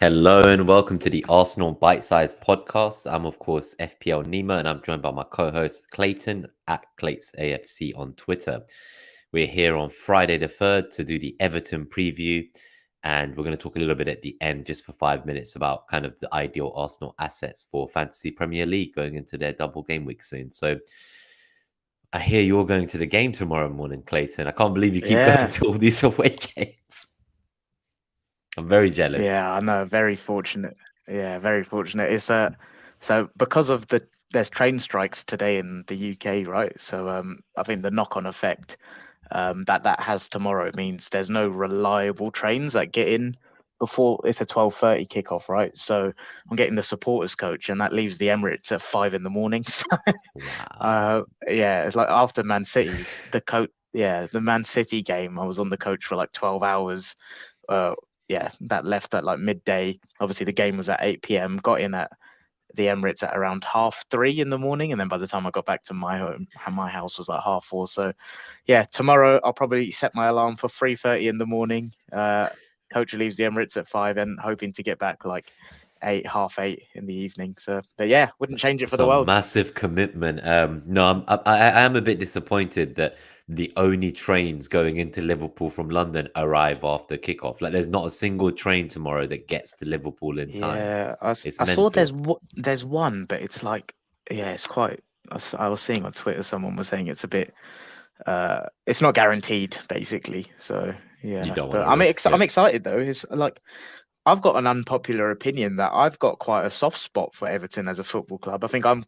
Hello and welcome to the Arsenal BiteSize Podcast. I'm, of course, FPL Nima, and I'm joined by my co-host Clayton at Clates AFC on Twitter. We're here on Friday the 3rd to do the Everton preview, and we're going to talk a little bit at the end, just for 5 minutes, about kind of the ideal Arsenal assets for Fantasy Premier League going into their double game week soon. So I hear you're going to the game tomorrow morning, Clayton. I can't believe you keep going to all these away games. I'm very jealous. Yeah, I know. Very fortunate. Yeah, very fortunate. It's so because of there's train strikes today in the UK, right? So I think the knock-on effect that has tomorrow means there's no reliable trains that get in before it's a 12:30 kickoff, right? So I'm getting the supporters coach, and that leaves the Emirates at 5 a.m. So yeah, it's like after Man City, the Man City game, I was on the coach for like 12 hours. Yeah, that left at like midday. Obviously, the game was at 8 p.m. Got in at the Emirates at around 3:30 in the morning, and then by the time I got back to my home, my house was like 4:30. So, yeah, tomorrow I'll probably set my alarm for 3:30 in the morning. Coach leaves the Emirates at 5, and hoping to get back like 8:30 in the evening. So, but yeah, wouldn't change it for the world. Massive commitment. No, I am a bit disappointed that the only trains going into Liverpool from London arrive after kickoff. Like, there's not a single train tomorrow that gets to Liverpool in time. Yeah, I saw there's one, but it's like, yeah, it's quite. I was seeing on Twitter, someone was saying it's a bit. It's not guaranteed, basically. So yeah, but I'm excited though. It's like, I've got an unpopular opinion that I've got quite a soft spot for Everton as a football club. I think I'm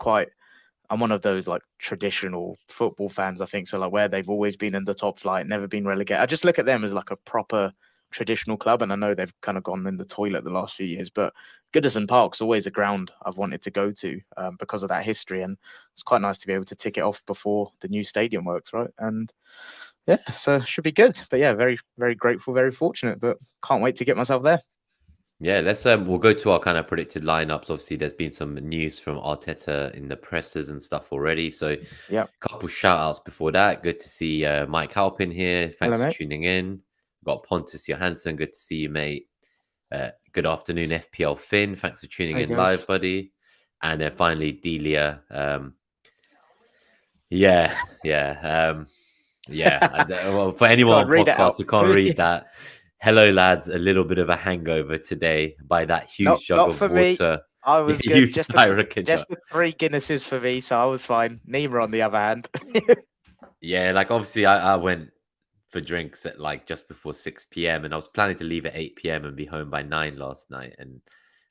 one of those like traditional football fans, I think. So like, where they've always been in the top flight, never been relegated. I just look at them as like a proper traditional club, and I know they've kind of gone in the toilet the last few years, but Goodison Park's always a ground I've wanted to go to because of that history, and it's quite nice to be able to tick it off before the new stadium works, right? And yeah, so it should be good. But yeah, very, very grateful, very fortunate, but can't wait to get myself there. Yeah, let's we'll go to our kind of predicted lineups. Obviously, there's been some news from Arteta in the presses and stuff already. So yeah, a couple shout outs before that. Good to see Mike Halpin here. Thanks for tuning in. Got Pontus Johansson. Good to see you, mate. Good afternoon, FPL Finn. Thanks for tuning in live, buddy. And then finally, Delia. Well, for anyone on podcast who can't read that. Hello, lads. A little bit of a hangover today by that huge jug of water. Me. I was good. Just the 3 Guinnesses for me, so I was fine. Nima, on the other hand. Yeah, like obviously I went for drinks at like just before 6 p.m. and I was planning to leave at 8 p.m. and be home by 9 last night, and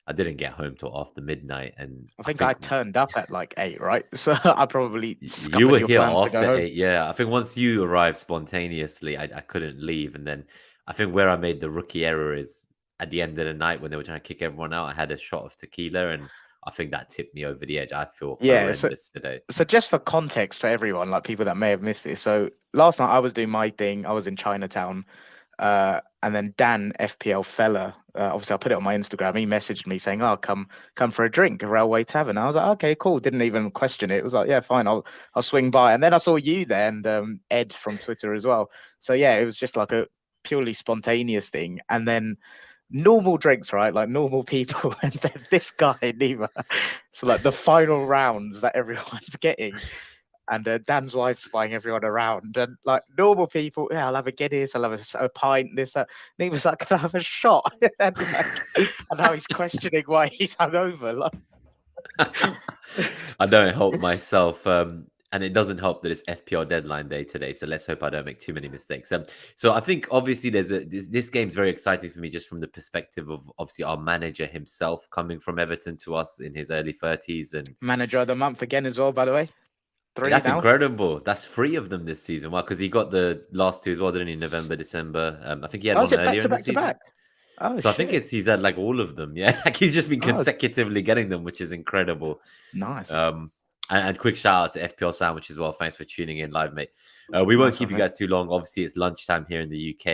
I didn't get home till after midnight. And I think I turned up at like 8, right? So I probably you were here after 8. Yeah, I think once you arrived spontaneously, I couldn't leave, and then I think where I made the rookie error is at the end of the night when they were trying to kick everyone out. I had a shot of tequila, and I think that tipped me over the edge. I feel horrendous today. So just for context for everyone, like people that may have missed this. So last night I was doing my thing. I was in Chinatown, and then Dan, FPL fella, obviously I put it on my Instagram. He messaged me saying, "Oh, come for a drink, a Railway Tavern." I was like, "Okay, cool." Didn't even question it. It was like, "Yeah, fine. I'll swing by." And then I saw you there and Ed from Twitter as well. So yeah, it was just like a purely spontaneous thing, and then normal drinks, right? Like normal people, and then this guy Nima. So like the final rounds that everyone's getting, and Dan's wife's buying everyone around, and like normal people, yeah, I'll have a Guinness, I'll have a pint, this, that. Nima's like, "Can I have a shot?" and now he's questioning why he's hungover. Like, I don't help myself. And it doesn't help that it's FPL deadline day today. So let's hope I don't make too many mistakes. So I think obviously this game's very exciting for me just from the perspective of obviously our manager himself coming from Everton to us in his early 30s. And manager of the month again as well, by the way. 3 That's now. Incredible. That's 3 of them this season. Well, because he got the last 2 as well, didn't he? November, December. I think he had one earlier in the season. Oh, so I think he's had like all of them. Yeah, like he's just been consecutively getting them, which is incredible. Nice. And quick shout out to FPL Sandwich as well. Thanks for tuning in live, mate. We won't keep you guys too long. Obviously, it's lunchtime here in the UK.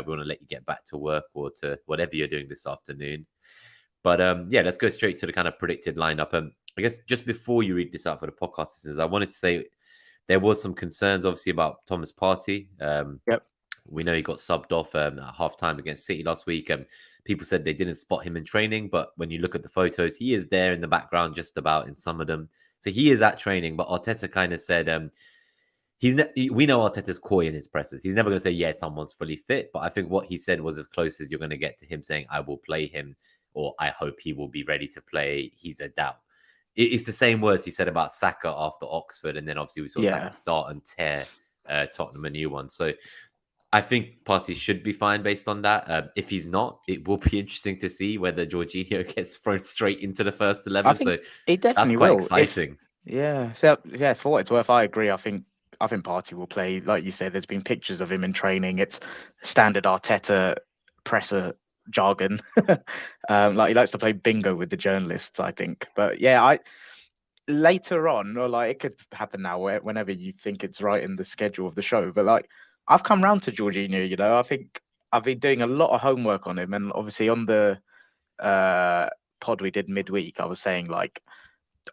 We want to let you get back to work or to whatever you're doing this afternoon. But yeah, let's go straight to the kind of predicted lineup. I guess just before you read this out for the podcast listeners, I wanted to say there was some concerns, obviously, about Thomas Partey. Yep. We know he got subbed off at halftime against City last week. People said they didn't spot him in training, but when you look at the photos, he is there in the background just about in some of them. So he is at training, but Arteta kind of said we know Arteta's coy in his presses. He's never going to say, yeah, someone's fully fit. But I think what he said was as close as you're going to get to him saying, I will play him, or I hope he will be ready to play. He's a doubt. It's the same words he said about Saka after Oxford. And then obviously we saw Saka start and tear Tottenham a new one. So I think Partey should be fine based on that. If he's not, it will be interesting to see whether Jorginho gets thrown straight into the first 11. I think he definitely that's quite will. exciting. So for what it's worth, I agree. I think Partey will play. Like you said, there's been pictures of him in training. It's standard Arteta presser jargon. Like he likes to play bingo with the journalists, I think. But yeah, later on, or like it could happen now, whenever you think it's right in the schedule of the show. But like I've come round to Jorginho. I think I've been doing a lot of homework on him, and obviously on the pod we did midweek, I was saying like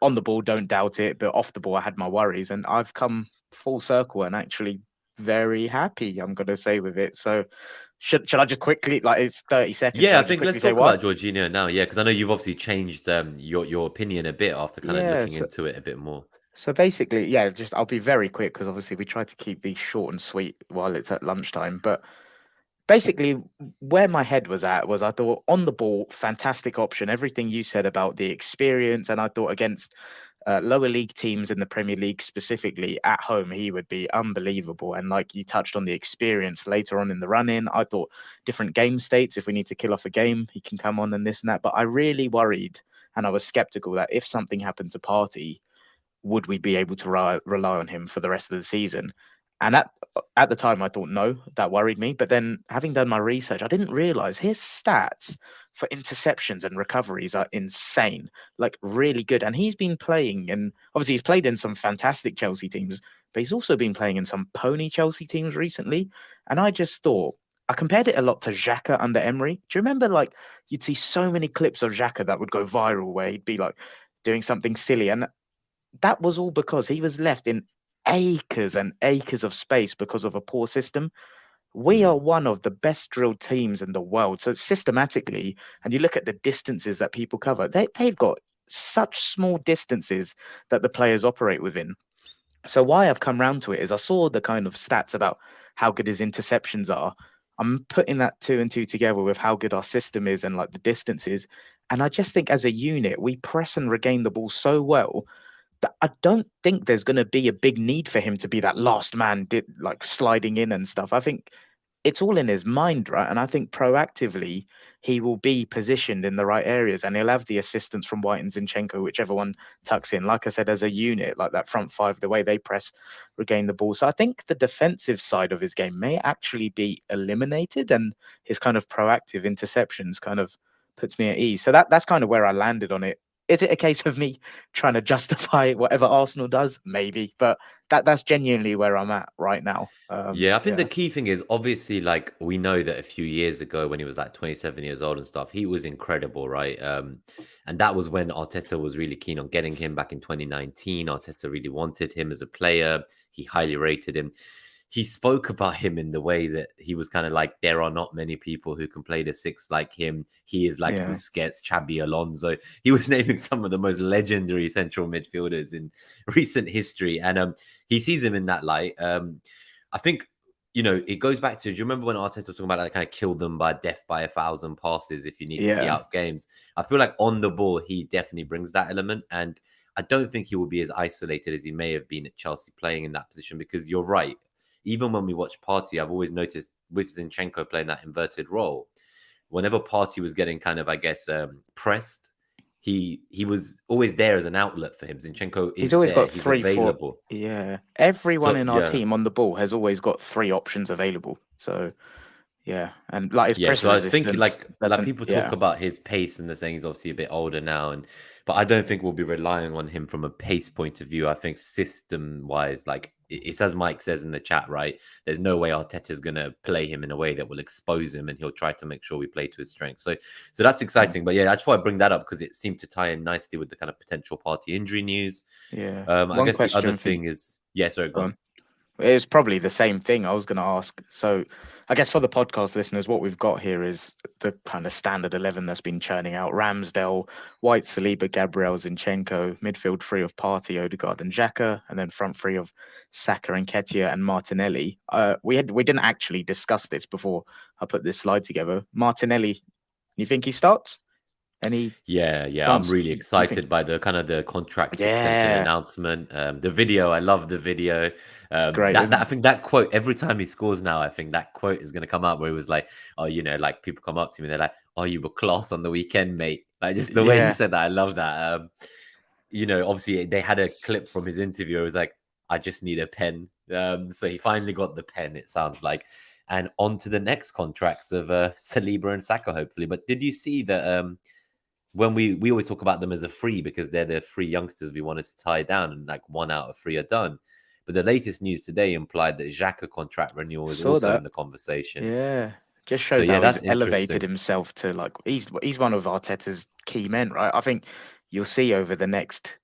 on the ball, don't doubt it, but off the ball, I had my worries, and I've come full circle and actually very happy, I'm going to say, with it. So should I just quickly, like it's 30 seconds. Yeah, I think let's talk about Jorginho now. Yeah, because I know you've obviously changed your opinion a bit after kind of looking into it a bit more. So basically, I'll be very quick because obviously we try to keep these short and sweet while it's at lunchtime. But basically, where my head was at was I thought on the ball, fantastic option. Everything you said about the experience, and I thought against lower league teams in the Premier League specifically at home, he would be unbelievable. And like you touched on the experience later on in the run-in, I thought different game states, if we need to kill off a game, he can come on and this and that. But I really worried and I was skeptical that if something happened to Partey, would we be able to rely on him for the rest of the season? And at the time, I thought, no, that worried me. But then having done my research, I didn't realize his stats for interceptions and recoveries are insane, like really good. And he's been playing, and obviously he's played in some fantastic Chelsea teams, but he's also been playing in some pony Chelsea teams recently. And I just thought, I compared it a lot to Xhaka under Emery. Do you remember, like, you'd see so many clips of Xhaka that would go viral where he'd be like doing something silly. And that was all because he was left in acres and acres of space because of a poor system. We are one of the best drilled teams in the world. So systematically, and you look at the distances that people cover, they've got such small distances that the players operate within. So why I've come round to it is I saw the kind of stats about how good his interceptions are. I'm putting that 2 and 2 together with how good our system is and like the distances. And I just think as a unit, we press and regain the ball so well that I don't think there's going to be a big need for him to be that last man, like sliding in and stuff. I think it's all in his mind, right? And I think proactively he will be positioned in the right areas and he'll have the assistance from White and Zinchenko, whichever one tucks in. Like I said, as a unit, like that front five, the way they press, regain the ball. So I think the defensive side of his game may actually be eliminated and his kind of proactive interceptions kind of puts me at ease. So that's kind of where I landed on it. Is it a case of me trying to justify whatever Arsenal does? Maybe, but that's genuinely where I'm at right now. I think the key thing is obviously like we know that a few years ago when he was like 27 years old and stuff, he was incredible, right? And that was when Arteta was really keen on getting him back in 2019. Arteta really wanted him as a player. He highly rated him. He spoke about him in the way that he was kind of like, there are not many people who can play the six like him. He is like Busquets, Xabi Alonso. He was naming some of the most legendary central midfielders in recent history. And he sees him in that light. I think, it goes back to, do you remember when Arteta was talking about like kind of kill them by death by 1,000 passes if you need to see out games? I feel like on the ball, he definitely brings that element. And I don't think he will be as isolated as he may have been at Chelsea playing in that position, because you're right. Even when we watch Partey, I've always noticed with Zinchenko playing that inverted role, whenever Partey was getting kind of, I guess, pressed, he was always there as an outlet for him. Zinchenko is he's always there. got three, available. Everyone in our team on the ball has always got 3 options available. So and like his press resistance. I think like people talk about his pace and they're saying he's obviously a bit older now, but I don't think we'll be relying on him from a pace point of view. I think system wise, like it's as Mike says in the chat, right? There's no way Arteta's going to play him in a way that will expose him, and he'll try to make sure we play to his strengths. So that's exciting. But I just want to bring that up because it seemed to tie in nicely with the kind of potential Partey injury news. I guess the other thing is, sorry, go on. It was probably the same thing I was going to ask. So I guess for the podcast listeners, what we've got here is the kind of standard 11 that's been churning out: Ramsdale, White, Saliba, Gabriel, Zinchenko, midfield three of Partey, Odegaard, and Xhaka, and then front three of Saka, Nketiah, and Martinelli. We didn't actually discuss this before I put this slide together. Martinelli, you think he starts? Any Yeah, I'm chance? really You excited think? by the kind of the contract extension Yeah, announcement. The video, I love the video. it's great, That isn't I it? think that quote every time he scores now, I think that quote is going to come out where he was like, "Oh, like people come up to me, they're like, oh, you were class on the weekend, mate." Like just the way he Yeah, said that, I love that. Obviously they had a clip from his interview. It was like, "I just need a pen." So he finally got the pen. It sounds like, and on to the next contracts of Saliba and Saka, hopefully. But did you see that? When we always talk about them as a free because they're the free youngsters we wanted to tie down, and like 1 out of 3 are done. But the latest news today implied that Xhaka contract renewal is saw also in that. the conversation. Yeah, just So shows yeah, how he's that's elevated interesting. himself to like he's one of Arteta's key men, right? I think you'll see over the next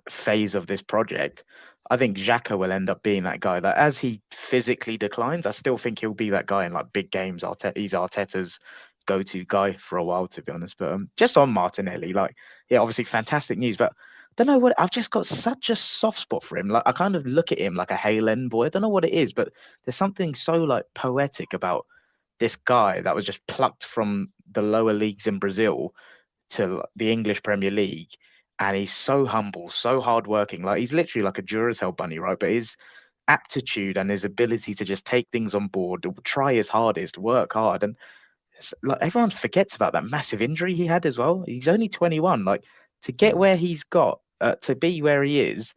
phase of this project. I think Xhaka will end up being that guy that as he physically declines, I still think he'll be that guy in like big games. He's Arteta's go-to guy for a while, to be honest. But just on Martinelli, like, yeah, obviously fantastic news, but I don't know what I've just got such a soft spot for him. Like I kind of look at him like a Halen boy. I don't know what it is, but there's something so like poetic about this guy that was just plucked from the lower leagues in Brazil to the English Premier League, and he's so humble, so hardworking. Like he's literally like a Duracell bunny, right? But his aptitude and his ability to just take things on board, try his hardest, work hard, and like everyone forgets about that massive injury he had as well. He's only 21. Like to get where he's got, to be where he is,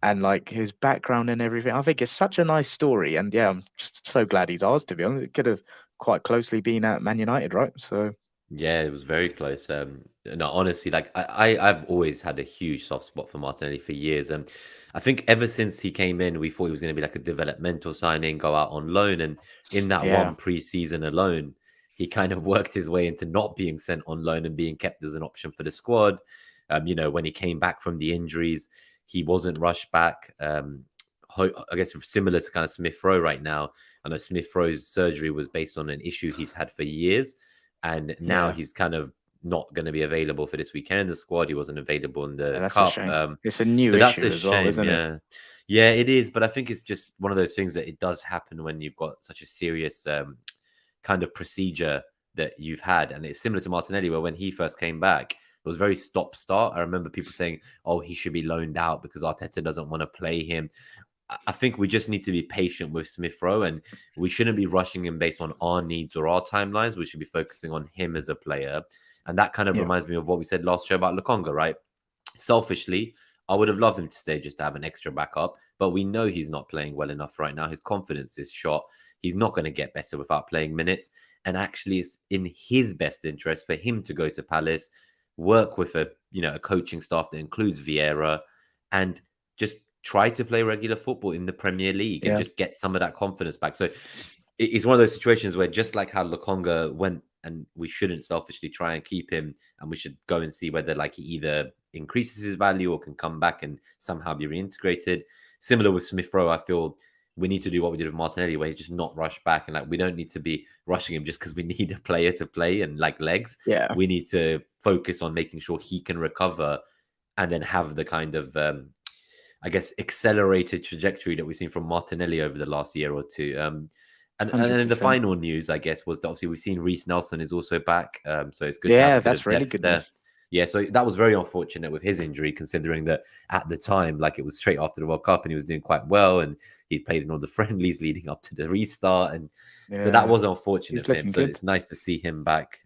and like his background and everything. I think it's such a nice story, and yeah, I'm just so glad he's ours. To be honest, it could have quite closely been at Man United, right? So Yeah, it was very close. No, honestly, like I've always had a huge soft spot for Martinelli for years. I think ever since he came in, we thought he was going to be like a developmental signing, go out on loan, and in that yeah, one preseason alone, he kind of worked his way into not being sent on loan and being kept as an option for the squad. When he came back from the injuries, he wasn't rushed back. I guess similar to kind of Smith Rowe right now. I know Smith Rowe's surgery was based on an issue he's had for years, and now yeah. he's kind of not going to be available for this weekend in the squad. He wasn't available in Yeah, the that's a cup. shame. It's a new So that's a issue as well, shame. isn't it? Yeah, it is. But I think it's just one of those things that it does happen when you've got such a serious kind of procedure that you've had. And it's similar to Martinelli, where when he first came back, it was very stop start. I remember people saying, oh, he should be loaned out because Arteta doesn't want to play him. I think we just need to be patient with Smith Rowe, and we shouldn't be rushing him based on our needs or our timelines. We should be focusing on him as a player. And that kind of Yeah, reminds me of what we said last show about Lukonga, right? Selfishly, I would have loved him to stay just to have an extra backup, but we know he's not playing well enough right now. His confidence is shot. He's not going to get better without playing minutes. And actually, it's in his best interest for him to go to Palace, work with a coaching staff that includes Vieira, and just try to play regular football in the Premier League and yeah, just get some of that confidence back. So it's one of those situations where just like how Lukonga went, and we shouldn't selfishly try and keep him, and we should go and see whether like he either increases his value or can come back and somehow be reintegrated. Similar with Smith Rowe, I feel we need to do what we did with Martinelli, where he's just not rushed back, and like we don't need to be rushing him just because we need a player to play and like legs. yeah. We need to focus on making sure he can recover and then have the kind of I guess accelerated trajectory that we've seen from Martinelli over the last year or two. And then the 100%. final news, I guess, was that obviously we've seen Reece Nelson is also back. So it's good to have Yeah, a bit of that's really depth good there. news. Yeah, so that was very unfortunate with his injury, considering that at the time, like it was straight after the World Cup and he was doing quite well and he played in all the friendlies leading up to the restart. And so that Yeah, was unfortunate he's for him. looking So good. it's nice to see him back.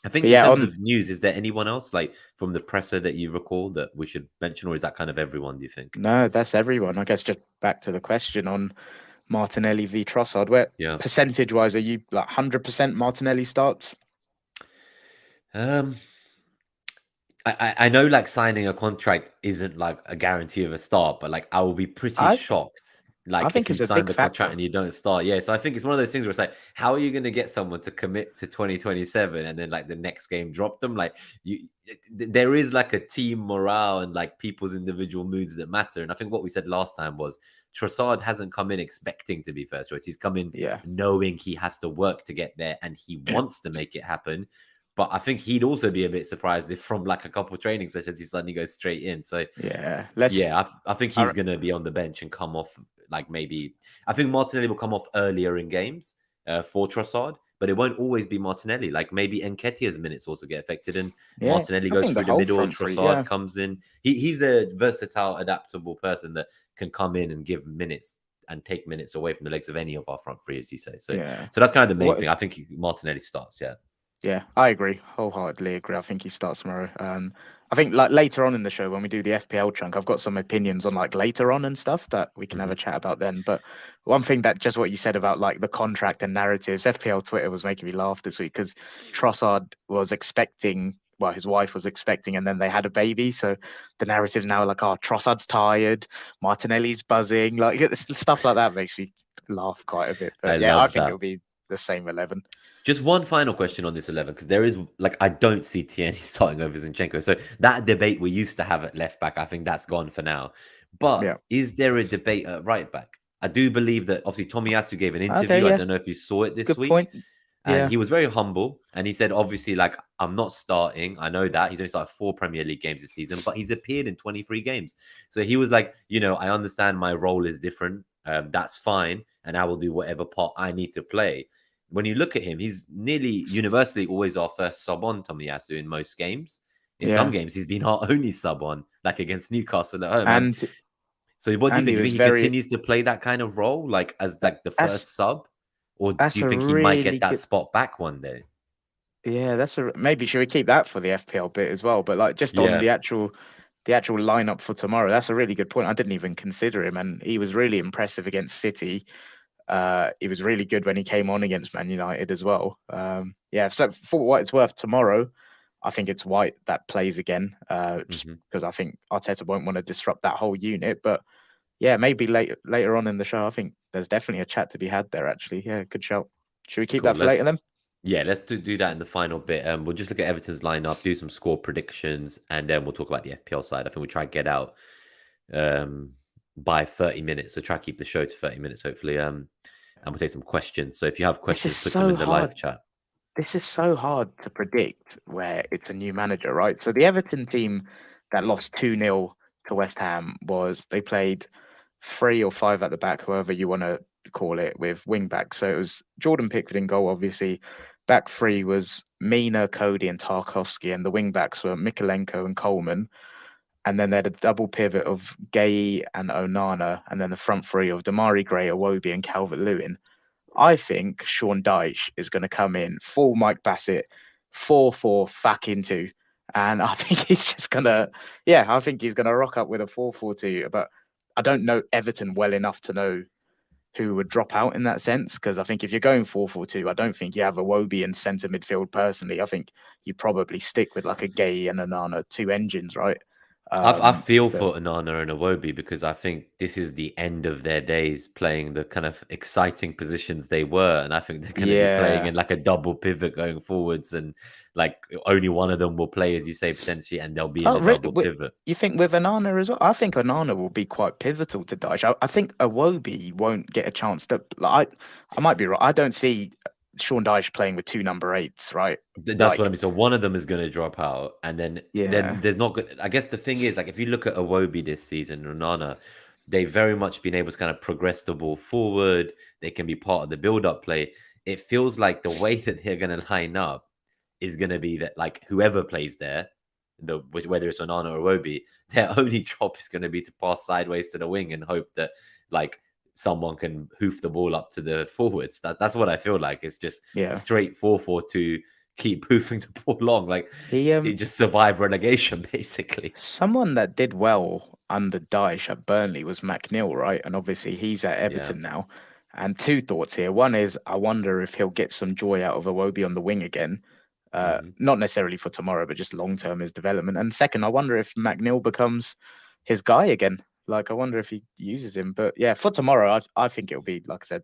I think But in yeah, terms on of news, is there anyone else like from the presser that you recall that we should mention, or is that kind of everyone, do you think? no, that's everyone. I guess just back to the question on Martinelli v Trossard, where Yeah. percentage wise are you like 100% Martinelli starts? Um, I know like signing a contract isn't like a guarantee of a start, but like I will be pretty I shocked I like if think it's you've a signed big the contract factor. and you don't start. Yeah. So I think it's one of those things where it's like, how are you going to get someone to commit to 2027 and then like the next game drop them? Like there is like a team morale and like people's individual moods that matter. And I think what we said last time was Trossard hasn't come in expecting to be first choice. He's come in Yeah. knowing he has to work to get there and he wants to make it happen. But I think he'd also be a bit surprised if from like a couple of training sessions he suddenly goes straight in. So Yeah. I think he's going to be on the bench and come off like maybe. I think Martinelli will come off earlier in games for Trossard, but it won't always be Martinelli. Like maybe Nketiah's minutes also get affected, and Martinelli goes through the middle. Trossard comes in. He's a versatile, adaptable person that can come in and give minutes and take minutes away from the legs of any of our front three, as you say. So, so that's kind of the main thing. I think Martinelli starts. Yeah. Yeah, I agree. Wholeheartedly agree. I think he starts tomorrow. I think like later on in the show when we do the FPL chunk, I've got some opinions on like later on and stuff that we can have a chat about then. But one thing that just what you said about like the contract and narratives, FPL Twitter was making me laugh this week because Trossard was expecting, well, his wife was expecting, and then they had a baby. So the narrative's now like, oh, Trossard's tired, Martinelli's buzzing, like stuff like that makes me laugh quite a bit. But I think it'll be the same 11. Just one final question on this 11, because there is like I don't see Tierney starting over Zinchenko. So that debate we used to have at left back, I think that's gone for now. But is there a debate at right back? I do believe that obviously Tomiyasu gave an interview. I don't know if you saw it this week. Point. And he was very humble. And he said, obviously, like, I'm not starting. I know that. He's only started 4 Premier League games this season, but he's appeared in 23 games. So he was like, I understand my role is different. That's fine. And I will do whatever part I need to play. When you look at him, he's nearly universally always our first sub on, Tomiyasu, in most games. In some games, he's been our only sub on, like against Newcastle at home. And so what do you think? Do you think he continues to play that kind of role, like as like the first sub? Or do you think he might get that spot back one day? Yeah, maybe should we keep that for the FPL bit as well? But like just on the actual lineup for tomorrow, that's a really good point. I didn't even consider him, and he was really impressive against City. He was really good when he came on against Man United as well. So for what it's worth, tomorrow, I think it's White that plays again, just because I think Arteta won't want to disrupt that whole unit. But yeah, maybe later on in the show, I think there's definitely a chat to be had there, actually. Yeah, good shout. Should we keep that for later then? Yeah, let's do that in the final bit. We'll just look at Everton's lineup, do some score predictions, and then we'll talk about the FPL side. I think we'll try to get out by 30 minutes. So try to keep the show to 30 minutes, hopefully. And we'll take some questions. So if you have questions, put them in the live chat. This is so hard to predict where it's a new manager, right? So the Everton team that lost 2-0 to West Ham they played 3 or 5 at the back, however you want to call it, with wing backs. So it was Jordan Pickford in goal, obviously. Back 3 was Mina, Cody, and Tarkowski, and the wing backs were Mikalenko and Coleman. And then they had a double pivot of Gay and Onana, and then the front 3 of Damari Gray, Iwobi, and Calvert-Lewin. I think Sean Dyche is going to come in full Mike Bassett, 4-4 back into, and I think he's just going to, I think he's going to rock up with a 4-4-2. But I don't know Everton well enough to know who would drop out in that sense, because I think if you're going 4-4-2, I don't think you have Iwobi in centre midfield personally. I think you probably stick with like a Gay and Onana, 2 engines, right? I feel for Onana and Iwobi because I think this is the end of their days playing the kind of exciting positions they were. And I think they're going to be playing in like a double pivot going forwards. And like only one of them will play, as you say, potentially, and they'll be in a double pivot. You think with Onana as well? I think Onana will be quite pivotal to Dyche. I think Iwobi won't get a chance to. Like, I might be right. I don't see Sean Dyche playing with 2 number 8s, right? That's what I mean. So one of them is going to drop out, and then there's not good. I guess the thing is, like, if you look at Iwobi this season, Onana, they've very much been able to kind of progress the ball forward. They can be part of the build-up play. It feels like the way that they're going to line up is going to be that, like, whoever plays there, whether it's Onana or Iwobi, their only job is going to be to pass sideways to the wing and hope that, like, someone can hoof the ball up to the forwards. That's what I feel like. It's just straight 4-4-2, keep hoofing the ball long. Like he just survive relegation, basically. Someone that did well under Dyche at Burnley was McNeil, right? And obviously he's at Everton now. And 2 thoughts here. One is I wonder if he'll get some joy out of Iwobi on the wing again. Not necessarily for tomorrow, but just long-term his development. And second, I wonder if McNeil becomes his guy again. Like, I wonder if he uses him. But yeah, for tomorrow, I think it'll be, like I said,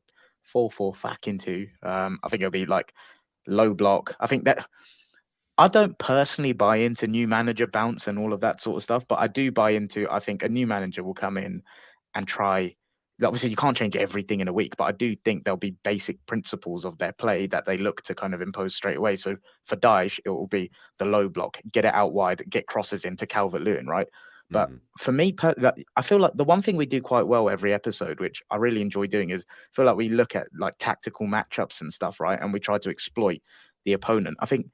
4-4 back into. I think it'll be like low block. I think that I don't personally buy into new manager bounce and all of that sort of stuff, but I do buy into, I think a new manager will come in and try obviously you can't change everything in a week, but I do think there'll be basic principles of their play that they look to kind of impose straight away. So for Dyche, it will be the low block, get it out wide, get crosses into Calvert-Lewin, right? But for me, I feel like the one thing we do quite well every episode, which I really enjoy doing, is I feel like we look at like tactical matchups and stuff, right? And we try to exploit the opponent. I think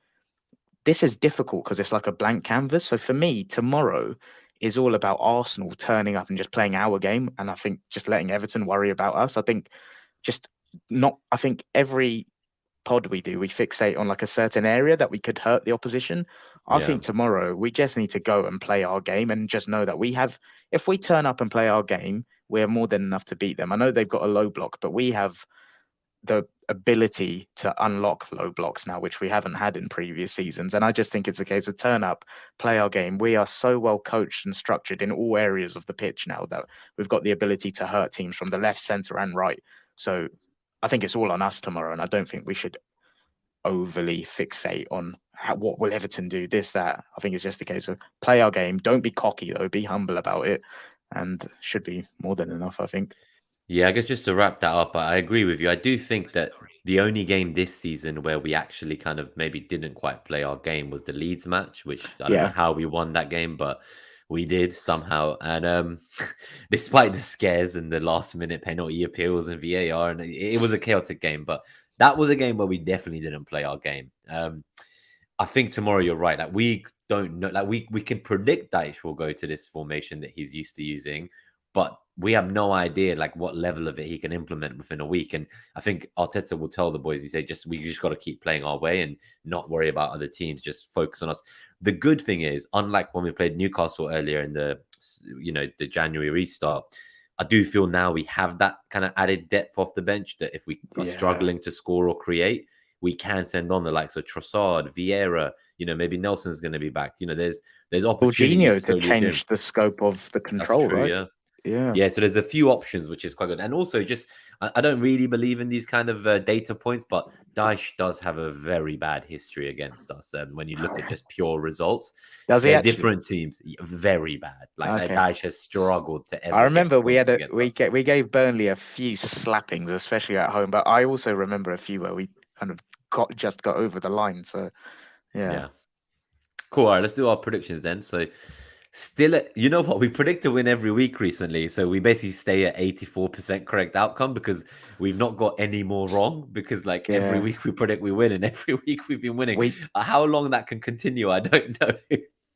this is difficult because it's like a blank canvas. So for me, tomorrow is all about Arsenal turning up and just playing our game. And I think just letting Everton worry about us. I think every pod we do, we fixate on like a certain area that we could hurt the opposition. I think tomorrow we just need to go and play our game and just know that if we turn up and play our game, we're more than enough to beat them. I know they've got a low block, but we have the ability to unlock low blocks now, which we haven't had in previous seasons. And I just think it's a case of turn up, play our game. We are so well coached and structured in all areas of the pitch now that we've got the ability to hurt teams from the left, centre and right. So I think it's all on us tomorrow. And I don't think we should overly fixate on what will Everton do, this, that. I think it's just a case of play our game. Don't be cocky, though. Be humble about it. And should be more than enough, I think. Yeah, I guess just to wrap that up, I agree with you. I do think that the only game this season where we actually kind of maybe didn't quite play our game was the Leeds match, which I don't know how we won that game, but we did somehow. And despite the scares and the last minute penalty appeals and VAR, and it was a chaotic game, but that was a game where we definitely didn't play our game. I think tomorrow you're right. Like we don't know, like we can predict Dyche will go to this formation that he's used to using, but we have no idea like what level of it he can implement within a week. And I think Arteta will tell the boys, he said, we just got to keep playing our way and not worry about other teams, just focus on us. The good thing is, unlike when we played Newcastle earlier in the January restart, I do feel now we have that kind of added depth off the bench that if we are struggling to score or create, we can send on the likes of Trossard, Vieira, maybe Nelson's going to be back. There's opportunities to change the scope of the control. That's true, right? Yeah. So there's a few options, which is quite good. And also just, I don't really believe in these kind of data points, but Dyche does have a very bad history against us. When you look at just pure results, does he actually? Different teams, very bad. Like Dyche has struggled to ever. I remember we gave Burnley a few slappings, especially at home. But I also remember a few where we kind of got over the line. So yeah. Cool. All right, let's do our predictions then. So still, you know what? We predict to win every week recently. So we basically stay at 84% correct outcome because we've not got any more wrong because every week we predict we win and every week we've been winning. How long that can continue, I don't know.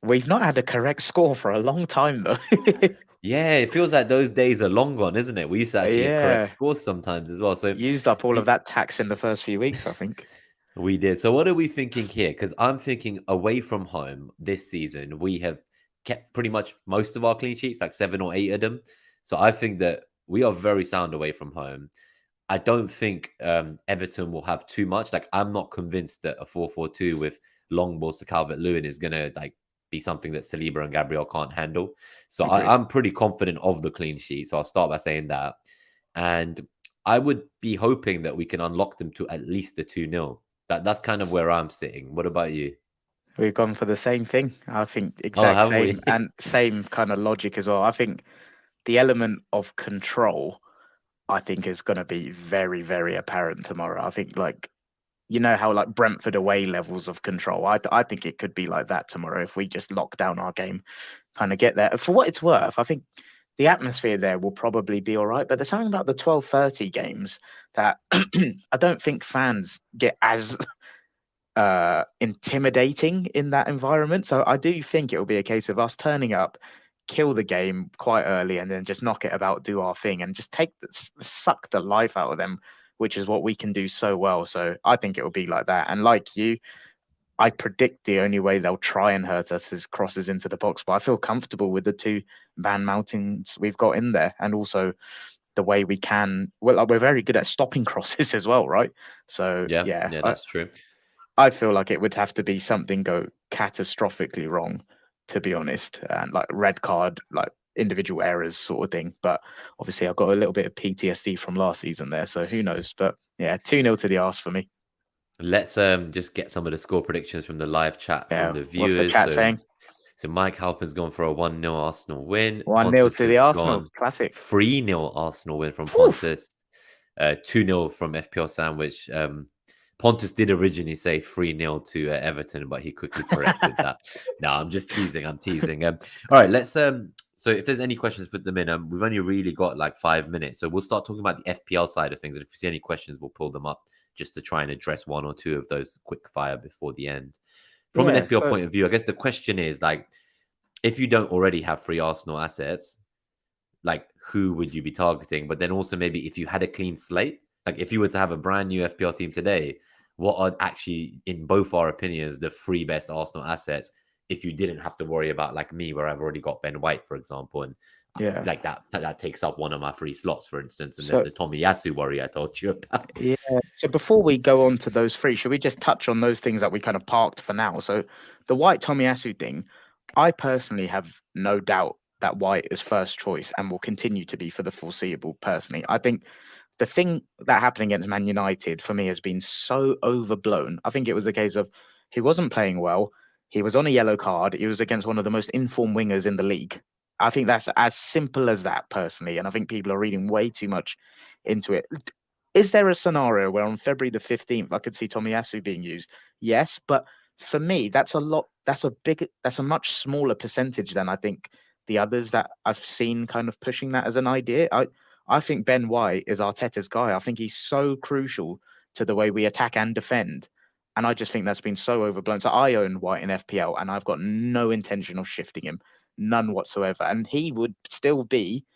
We've not had a correct score for a long time though. Yeah, it feels like those days are long gone, isn't it? We used to actually get correct scores sometimes as well. So used up all of that tax in the first few weeks, I think. We did. So what are we thinking here? Because I'm thinking away from home this season, we have kept pretty much most of our clean sheets, like 7 or 8 of them. So I think that we are very sound away from home. I don't think Everton will have too much. Like I'm not convinced that a 4-4-2 with long balls to Calvert-Lewin is going to be something that Saliba and Gabriel can't handle. So I'm pretty confident of the clean sheet. So I'll start by saying that. And I would be hoping that we can unlock them to at least a 2-0. That's kind of where I'm sitting. What about you? We've gone for the same thing. I think exact same and same kind of logic as well. I think the element of control, I think, is going to be very, very apparent tomorrow. I think how Brentford away levels of control. I think it could be like that tomorrow if we just lock down our game, kind of get there. For what it's worth, I think the atmosphere there will probably be all right. But there's something about the 12:30 games that I don't think fans get as intimidating in that environment. So I do think it will be a case of us turning up, kill the game quite early, and then just knock it about, do our thing, and just suck the life out of them, which is what we can do so well. So I think it will be like that. And like you, I predict the only way they'll try and hurt us is crosses into the box. But I feel comfortable with the 2 Van Moutons we've got in there, and also the way we can. Well, we're very good at stopping crosses as well, right? So yeah, that's true. I feel like it would have to be something go catastrophically wrong, to be honest, and red card, individual errors sort of thing. But obviously I've got a little bit of PTSD from last season there, so who knows? But yeah, 2-0 to the arse for me. Let's just get some of the score predictions from the live chat from the viewers. What's the chat saying? So Mike Halpin's gone for a 1-0 Arsenal win. 1-0 Pontus to the has Arsenal gone classic. 3-0 Arsenal win from Whew. Pontus. 2-0 from FPL Sandwich. Pontus did originally say 3-0 to Everton, but he quickly corrected that. No, I'm just teasing. I'm teasing. All right, let's. So if there's any questions, put them in. We've only really got like 5 minutes, so we'll start talking about the FPL side of things. And if we see any questions, we'll pull them up just to try and address one or two of those quick fire before the end. From an FPL point of view, I guess the question is like, if you don't already have 3 Arsenal assets, like who would you be targeting? But then also maybe if you had a clean slate, like if you were to have a brand new FPL team today, what are actually, in both our opinions, the 3 best Arsenal assets if you didn't have to worry about like me, where I've already got Ben White, for example, and like that takes up one of my 3 slots, for instance, and there's the Tomiyasu worry I told you about. Yeah. So before we go on to those 3, should we just touch on those things that we kind of parked for now? So the White Tomiyasu thing, I personally have no doubt that White is first choice and will continue to be for the foreseeable. Personally, I think the thing that happened against Man United for me has been so overblown. I think it was a case of he wasn't playing well. He was on a yellow card. He was against one of the most informed wingers in the league. I think that's as simple as that, personally. And I think people are reading way too much into it. Is there a scenario where on February the 15th, I could see Tomiyasu being used? Yes. But for me, that's a lot. That's a much smaller percentage than I think the others that I've seen kind of pushing that as an idea. I think Ben White is Arteta's guy. I think he's so crucial to the way we attack and defend. And I just think that's been so overblown. So I own White in FPL and I've got no intention of shifting him, none whatsoever. And he would still be,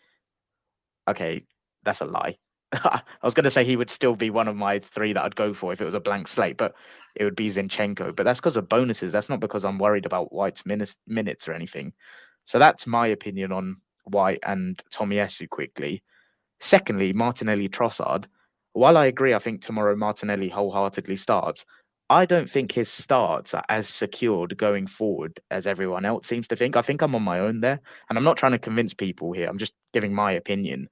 okay, that's a lie. I was going to say he would still be one of my 3 that I'd go for if it was a blank slate, but it would be Zinchenko. But that's because of bonuses. That's not because I'm worried about White's minutes or anything. So that's my opinion on White and Tomiyasu quickly. Secondly, Martinelli Trossard. While I agree, I think tomorrow Martinelli wholeheartedly starts. I don't think his starts are as secured going forward as everyone else seems to think. I think I'm on my own there. And I'm not trying to convince people here. I'm just giving my opinion.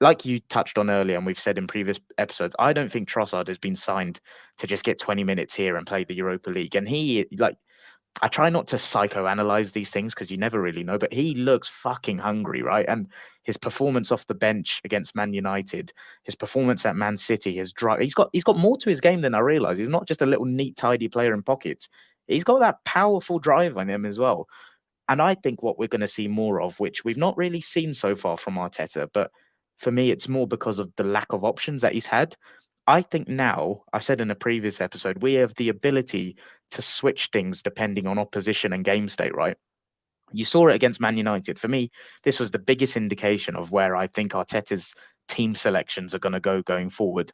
Like you touched on earlier, and we've said in previous episodes, I don't think Trossard has been signed to just get 20 minutes here and play the Europa League. And he, like, I try not to psychoanalyze these things because you never really know, but he looks fucking hungry, right? And his performance off the bench against Man United, his performance at Man City, his drive, he's got more to his game than I realized. He's not just a little neat, tidy player in pockets. He's got that powerful drive on him as well. And I think what we're going to see more of, which we've not really seen so far from Arteta, but for me, it's more because of the lack of options that he's had. I think now, I said in a previous episode, we have the ability to switch things depending on opposition and game state, right? You saw it against Man United. For me, this was the biggest indication of where I think Arteta's team selections are going to go going forward.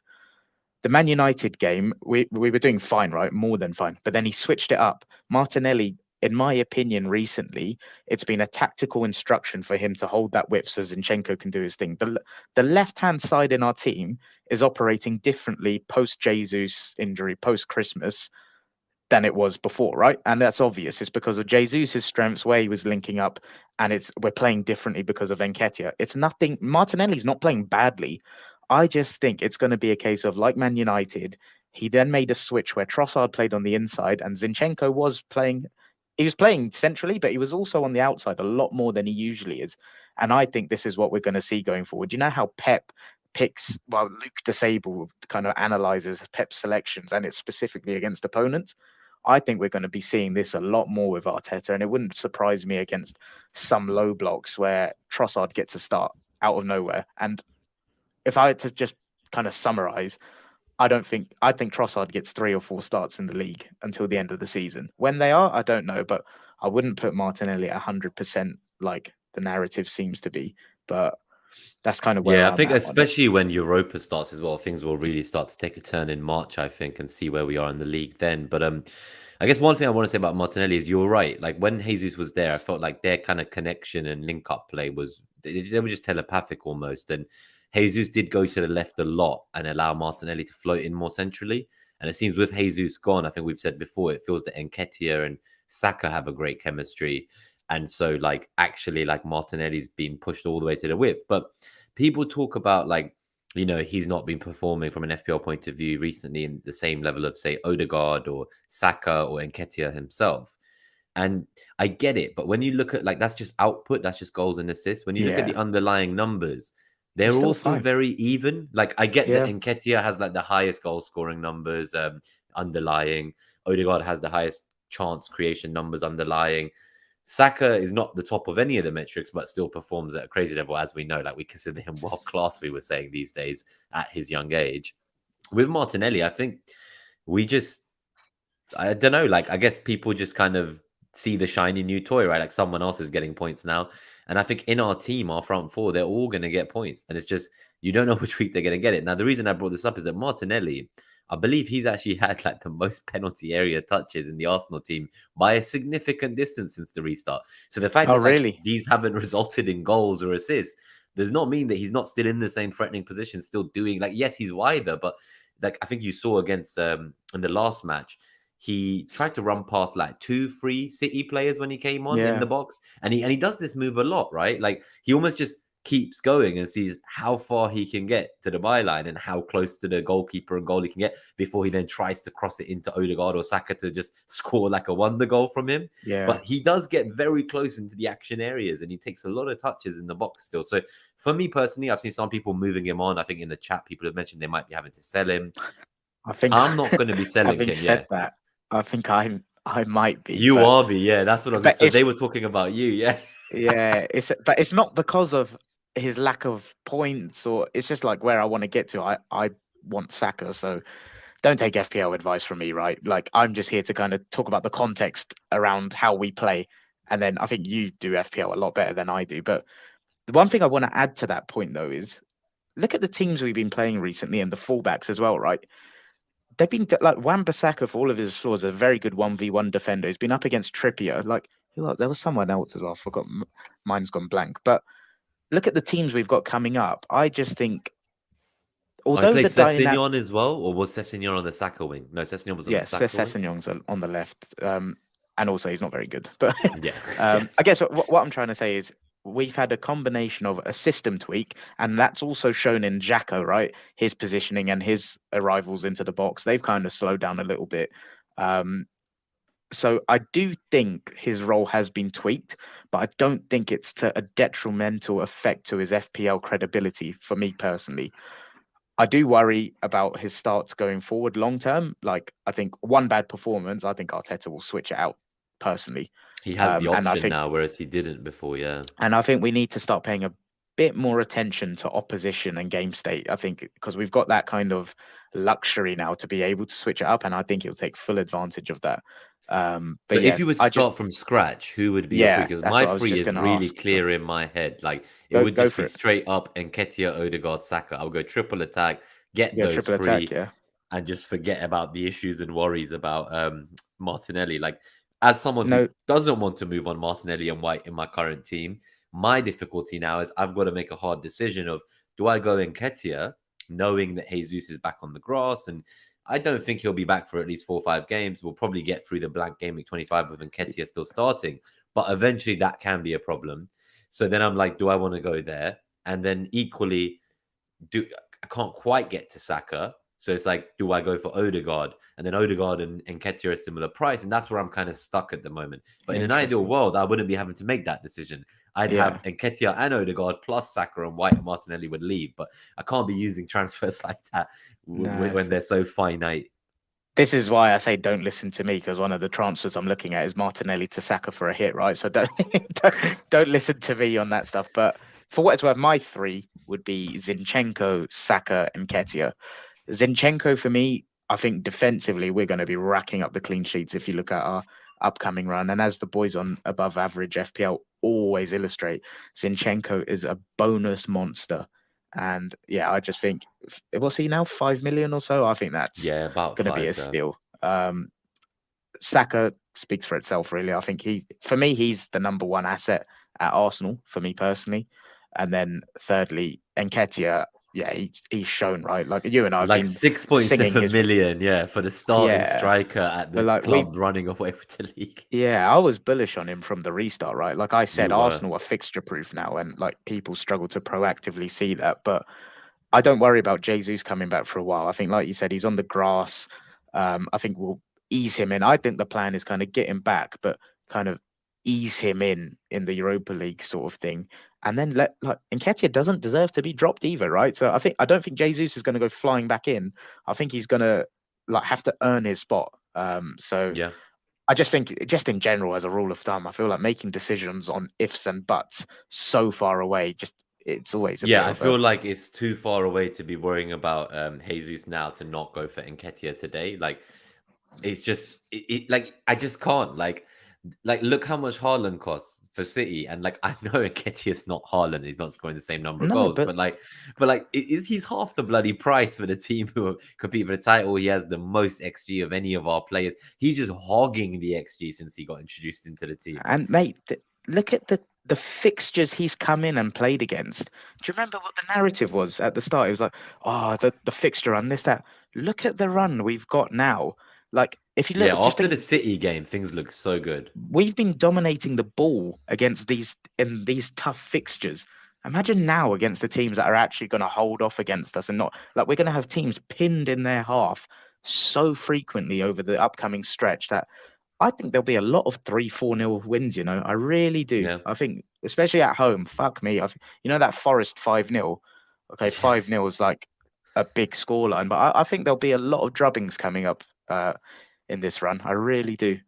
The Man United game, we were doing fine, right? More than fine. But then he switched it up. Martinelli, in my opinion, recently, it's been a tactical instruction for him to hold that width so Zinchenko can do his thing. The left-hand side in our team is operating differently post-Jesus injury, post-Christmas, than it was before, right? And that's obvious. It's because of Jesus' strengths, where he was linking up, and we're playing differently because of Nketiah. It's nothing. Martinelli's not playing badly. I just think it's going to be a case of, like Man United, he then made a switch where Trossard played on the inside and Zinchenko was playing. He was playing centrally, but he was also on the outside a lot more than he usually is. And I think this is what we're going to see going forward. You know how Pep picks, well, Luke Disable kind of analyzes Pep's selections, and it's specifically against opponents. I think we're going to be seeing this a lot more with Arteta, and it wouldn't surprise me against some low blocks where Trossard gets a start out of nowhere. And if I had to just kind of summarize, I think Trossard gets 3 or 4 starts in the league until the end of the season. When they are, I don't know, but I wouldn't put Martinelli at 100% like the narrative seems to be. But that's kind of where I think especially when Europa starts as well, things will really start to take a turn in March, I think, and see where we are in the league then. But I guess one thing I want to say about Martinelli is you're right. Like when Jesus was there, I felt like their kind of connection and link up play was, they were just telepathic almost. And Jesus did go to the left a lot and allow Martinelli to float in more centrally. And it seems with Jesus gone, I think we've said before, it feels that Nketiah and Saka have a great chemistry. And so like actually like Martinelli's been pushed all the way to the width. But people talk about like, you know, he's not been performing from an FPL point of view recently in the same level of, say, Odegaard or Saka or Nketiah himself. And I get it, but when you look at like that's just output, that's just goals and assists. When you look at Yeah, the underlying numbers, it's they're all still still fine. very even. Like I get that Yeah, Nketiah has like the highest goal scoring numbers underlying. Odegaard has the highest chance creation numbers underlying. Saka is not the top of any of the metrics, but still performs at a crazy level, as we know. Like we consider him world class, we were saying these days at his young age. With Martinelli, I think we just I don't know. Like, I guess people just kind of see the shiny new toy, right? Like, someone else is getting points now. And I think in our team, our front four, they're all going to get points. And it's just, you don't know which week they're going to get it. Now, the reason I brought this up is that Martinelli, I believe he's actually had like the most penalty area touches in the Arsenal team by a significant distance since the restart. So the fact oh that like really? these haven't resulted in goals or assists does not mean that he's not still in the same threatening position, still doing like, yes, he's wider, but like I think you saw against in the last match he tried to run past like 2, 3 City players when he came on in Yeah, the box, and he does this move a lot, right? Like he almost just keeps going and sees how far he can get to the byline and how close to the goalkeeper and goal he can get before he then tries to cross it into Odegaard or Saka to just score like a wonder goal from him. yeah. But he does get very close into the action areas and he takes a lot of touches in the box still. So for me personally, I've seen some people moving him on. I think in the chat, people have mentioned they might be having to sell him. I think I'm not going to be selling having him. Yeah. said that, I think I might be, You are be, yeah. That's what I was going but to say. So they were talking about you, yeah. yeah, it's not because of his lack of points, or it's just like where I want to get to. I want Saka, so don't take FPL advice from me, right? Like I'm just here to kind of talk about the context around how we play, and then I think you do FPL a lot better than I do. But the one thing I want to add to that point though is look at the teams we've been playing recently and the fullbacks as well, right? They've been like Wan-Bissaka, for all of his flaws, a very good 1v1 defender. He's been up against Trippier. Like there was someone else as well. I forgot. Mine's gone blank. But look at the teams we've got coming up. I just think, I although played the dynamic, Sessignon as well, or was Sessignon on the Saka wing? No, Sessignon was on the yes, Saka wing. Sessegnon's on the left, and also he's not very good. But Yeah, yeah. I guess what I'm trying to say is we've had a combination of a system tweak, and that's also shown in Xhaka, right? His positioning and his arrivals into the box, they've kind of slowed down a little bit. So I do think his role has been tweaked, but I don't think it's to a detrimental effect to his FPL credibility for me personally. I do worry about his starts going forward long term. Like I think one bad performance, I think Arteta will switch it out personally. He has the And I option think now, whereas he didn't before, yeah. we need to start paying a bit more attention to opposition and game state. I think because we've got that kind of luxury now to be able to switch it up, and I think he'll take full advantage of that. So But if yeah, you would I just start from scratch, who would be your three? yeah, Because that's my what I was three just is going to really ask. clear in my head. Like it would Go just for be it. straight up Nketiah, Odegaard, Saka. I'll go triple attack, get Yeah, those triple attack. three, Yeah, and just forget about the issues and worries about Martinelli. Like as someone who no, doesn't want to move on Martinelli and White in my current team, my difficulty now is I've got to make a hard decision of do I go Nketiah, knowing that Jesus is back on the grass and I don't think he'll be back for at least 4 or 5 games. We'll probably get through the blank game week 25 with Nketiah still starting, but eventually that can be a problem. So then I'm like, do I want to go there? And then equally, I can't quite get to Saka. So it's like, do I go for Odegaard? And then Odegaard and Nketiah are a similar price. And that's where I'm kind of stuck at the moment. But in an ideal interesting. world, I wouldn't be having to make that decision. I'd Yeah, have Nketiah and Odegaard plus Saka and White and Martinelli would leave. But I can't be using transfers like that no. when they're so finite. This is why I say don't listen to me, because one of the transfers I'm looking at is Martinelli to Saka for a hit, right? So don't don't listen to me on that stuff. But for what it's worth, my three would be Zinchenko, Saka, and Ketia. Zinchenko for me, I think defensively we're going to be racking up the clean sheets if you look at our upcoming run. And as the boys on above average FPL always illustrate, Zinchenko is a bonus monster. And yeah, I just think, what's he now? 5 million or so? I think that's Yeah, about going to be a 5. steal. Saka speaks for itself, really. I think for me, he's the number one asset at Arsenal, for me personally. And then thirdly, Nketiah, yeah, he's shown, right? Like you and I have Like been singing 6.7 his, million, yeah, for the starting yeah. striker at the But like club running away with the league. yeah, I was bullish on him from the restart, right? Like I said, You were. Arsenal are fixture proof now, and like people struggle to proactively see that. But I don't worry about Jesus coming back for a while. I think, like you said, he's on the grass. I think we'll ease him in. I think the plan is kind of get him back, but kind of ease him in the Europa League sort of thing, and then let like Nketiah doesn't deserve to be dropped either, right? So I don't think Jesus is going to go flying back in. I think he's going to like have to earn his spot. So Yeah. I just think, just in general, as a rule of thumb, I feel like making decisions on ifs and buts so far away, just it's always a bit Yeah, I of a feel like it's too far away to be worrying about Jesus now to not go for Nketiah today. Like it's just like I just can't like look how much Haaland costs for City, and like I know Nketiah's not Haaland, he's not scoring the same number of no, goals, but but he's half the bloody price for the team who compete for the title. He has the most XG of any of our players. He's just hogging the XG since he got introduced into the team. and mate, look at the fixtures he's come in and played against. Do you remember what the narrative was at the start? It was like, oh, the fixture run, this, that. Look at the run we've got now. Like, if you Yeah, look, just after think, the City game, things look so good. we've been dominating the ball against these tough fixtures. Imagine now against the teams that are actually going to hold off against us and not like we're going to have teams pinned in their half so frequently over the upcoming stretch that I think there'll be a lot of 3-4-0 wins, you know. I really do. Yeah. I think, especially at home, fuck me. You know, that Forest 5-0. Okay, Yeah. 5-0 is like a big scoreline, but I think there'll be a lot of drubbings coming up in this run. I really do.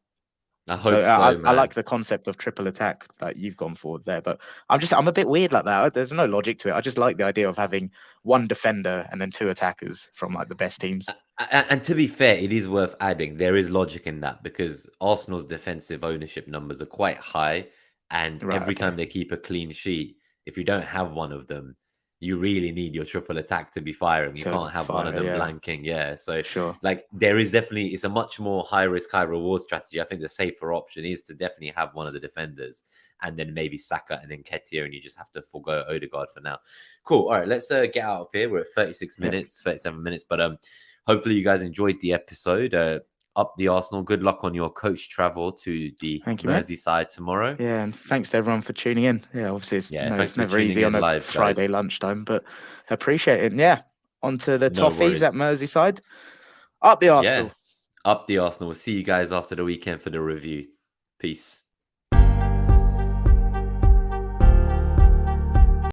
I So hope so, I man. like the concept of triple attack that you've gone for there, but I'm a bit weird like that. There's no logic to it. I just like the idea of having one defender and then two attackers from like the best teams. And to be fair, it is worth adding there is logic in that because Arsenal's defensive ownership numbers are quite high, and Right, every okay. time they keep a clean sheet, if you don't have one of them, you really need your triple attack to be firing. You So can't have one of fire, them yeah, blanking. Yeah, so sure. like there is definitely it's a much more high risk, high reward strategy. I think the safer option is to definitely have one of the defenders and then maybe Saka and then Ketia, and you just have to forgo Odegaard for now. Cool. All right, let's get out of here. We're at 36 Yeah. minutes, 37 minutes, but hopefully you guys enjoyed the episode. Up the Arsenal. Good luck on your coach travel to the Thank you, mate. Merseyside tomorrow. Yeah, and thanks to everyone for tuning in. Yeah, obviously Yeah, it's thanks for never tuning easy on in a live, Friday guys. lunchtime, but appreciate it. And yeah, on to the No toffees at worries. Merseyside. Up the Yeah, Arsenal. up the Arsenal. We'll see you guys after the weekend for the review. Peace.